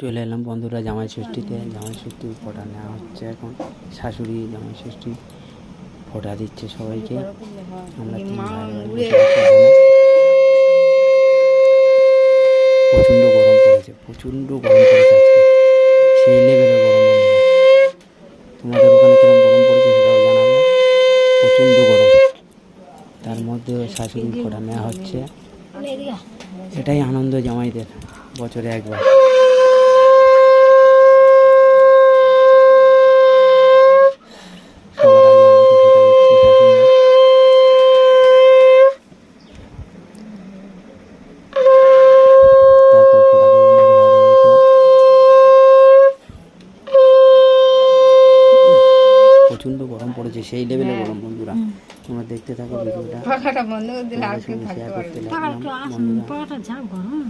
চলে এলাম বন্ধুরা জামাই ষষ্ঠীতে। জামাই ষষ্ঠীর ফোঁটা নেওয়া হচ্ছে এখন। শাশুড়ি জামাই ষষ্ঠী ফোঁটা দিচ্ছে সবাইকে। আমরা প্রচণ্ড গরম পড়েছে, প্রচণ্ড গরম পড়েছে আজকে, সেই লেভেলের গরম। তোমাদের ওখানে কিরকম গরম পড়েছে সেটাও জানাবে। প্রচণ্ড গরম, তার মধ্যে শাশুড়ির ফোঁটা নেওয়া হচ্ছে। এটাই আনন্দ জামাইদের, বছরে একবার। প্রচণ্ড গরম পড়েছে, সেই লেভেলে গরম। বন্ধুরা তোমরা দেখতে থাকো ভিডিওটা,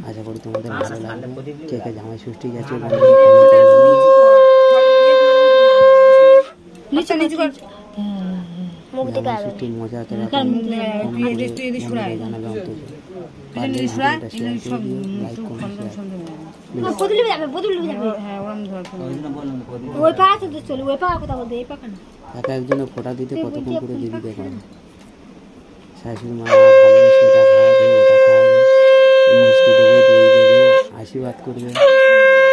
আশা করি তোমাদের ভালো লাগবে। কে কে জামাই ষষ্ঠী গেছে ষষ্ঠীর মজা জানাবে অন্তত। এক একজনে ফোঁটা দিতে কতক্ষণ করে দিদি দেখবেন। শাশুড়ি মা ভালোবেসে এটা খাওয়াবে, ওটা খাওয়াবে, মিষ্টি দেবে, দই দেবে, আশীর্বাদ করবে,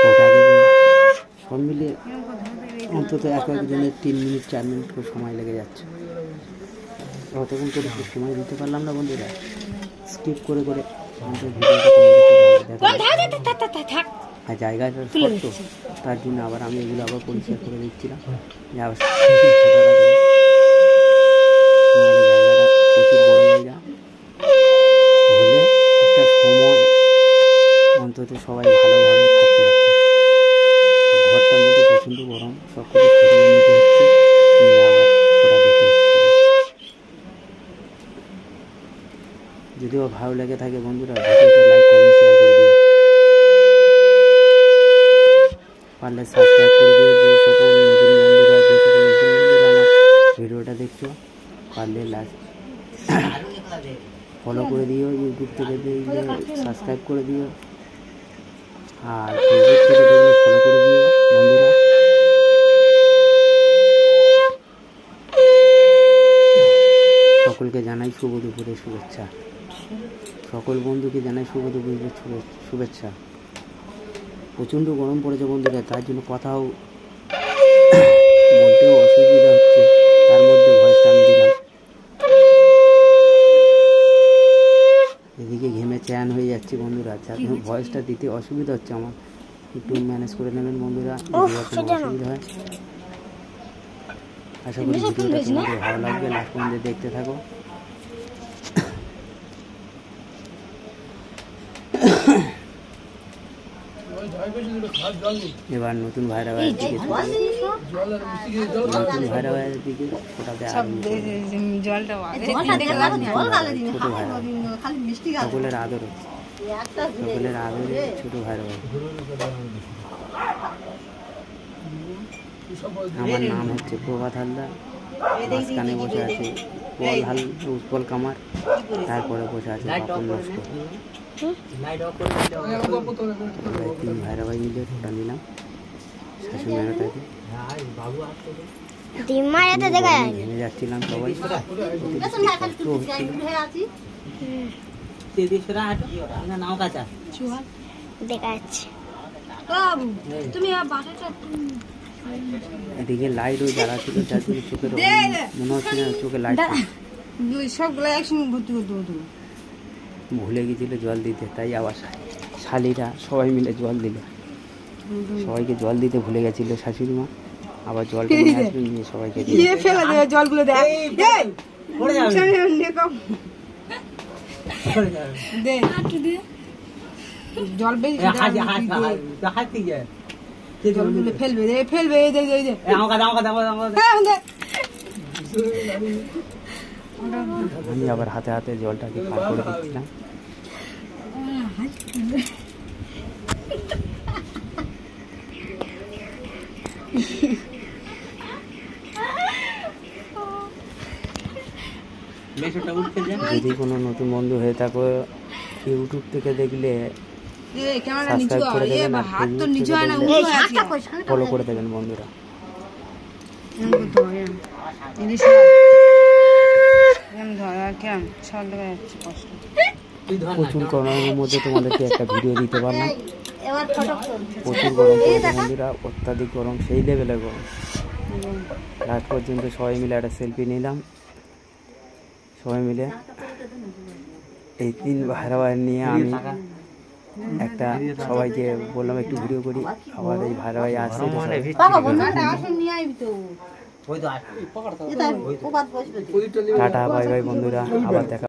ফোঁটা দেবে, সব মিলিয়ে অন্তত এক একজনের 3 মিনিট 4 মিনিট করে সময় লেগে যাচ্ছে। কতক্ষণ করে সময় দিতে পারলাম না বন্ধুরা, স্কিপ করে করে আমাদের ভিডিওটা তোমাদের আর জায়গাটা ছোট্ট, তার জন্য আবার আমি এগুলো আবার পরিষ্কার করে দিচ্ছিলাম। জায়গাটা প্রচুর বড় জায়গা হলে একটা সময় অন্তত সবাই ভালোভাবে থাকতে পারছে। ঘরটার মধ্যে প্রচণ্ড গরম, সব কিছু সরিয়ে নিতে হচ্ছে, আবার ফোঁটা দিতে হচ্ছে। যদিও ভালো লেগে থাকে বন্ধুরা, ভিডিওটা লাইক কমেন্ট শেয়ার করে দিও, পারলে সাবস্ক্রাইব করে দিও। যে সকল নতুন বন্ধুরা আমার ভিডিওটা দেখছো, পারলে ফলো করে দিও। ইউটিউব থেকে দেখলে সাবস্ক্রাইব করে দিও, আর ফেসবুক থেকে দেখলে ফলো করে দিও বন্ধুরা। সকলকে জানাই শুভ দুপুরের শুভেচ্ছা, সকল বন্ধুকে জানাই শুভ দুপুরের শুভেচ্ছা। প্রচণ্ড গরম পড়েছে বন্ধুরা, তার জন্য কথাও বলতেও অসুবিধা হচ্ছে, তার মধ্যে ভয়েসটা আমি দিলাম। এদিকে ঘেমে চ্যান হয়ে যাচ্ছে বন্ধুরা, যার জন্য ভয়েসটা দিতে অসুবিধা হচ্ছে আমার, একটু ম্যানেজ করে নেবেন বন্ধুরা, যদি কোনো অসুবিধা হয়। আশা করি ভিডিওটা তোমাদের ভালো লাগবে, লাস্ট পর্যন্ত দেখতে থাকো। এবার নতুন ভাইরা ভাইয়ের দিকে ওটাতে ছোট ভাইরা, সকলের আদরে, সকলের আদরে ছোট ভাইরা ভাই। আমার নাম হচ্ছে প্রভাত হালদার, মাঝখানে বসে আছে উৎপল কামার, তারপরে বসে আছে বাপন নস্কর। 3 ভাইরা ভাই মিলে ফোঁটা নিলাম শাশুড়ি মেয়েটাকে। ঘেমে যাচ্ছিলাম সবাই, এদিকে লাইট ওই জ্বালা ছিল, যার জন্য চোখের মনে হচ্ছে না চোখে লাইট, ভুলে গেছিল জল দিতে, তাই আবার শালিরা সবাই মিলে জল দিল। সবাইকে জল দিতে ভুলে গেছিল শাশুড়ি মা, আবার জলটা নিয়ে আসবে, নিয়ে সবাইকে জলগুলো আমি আবার হাতে হাতে জলটাকে পার করে দিচ্ছিলাম। যদি কোনো নতুন বন্ধু হয়ে থাকো, ইউটিউব থেকে দেখলে সাবস্ক্রাইব করে দেবেন আর ফলো করে দেবেন বন্ধুরা। প্রচুর গরমের মধ্যে তোমাদেরকে একটা ভিডিও দিতে পারলাম। প্রচুর গরম পড়েছে বন্ধুরা, অত্যাধিক গরম, সেই লেভেলে গরম। রাত পর্যন্ত সবাই মিলে একটা সেলফি নিলাম, সবাই মিলে। এই 3 ভাই নিয়ে আমি একটা সবাইকে বললাম একটু ভিডিও করি। আবার এই ভাই আসছে, টাটা বাই বাই বন্ধুরা, আবার দেখা।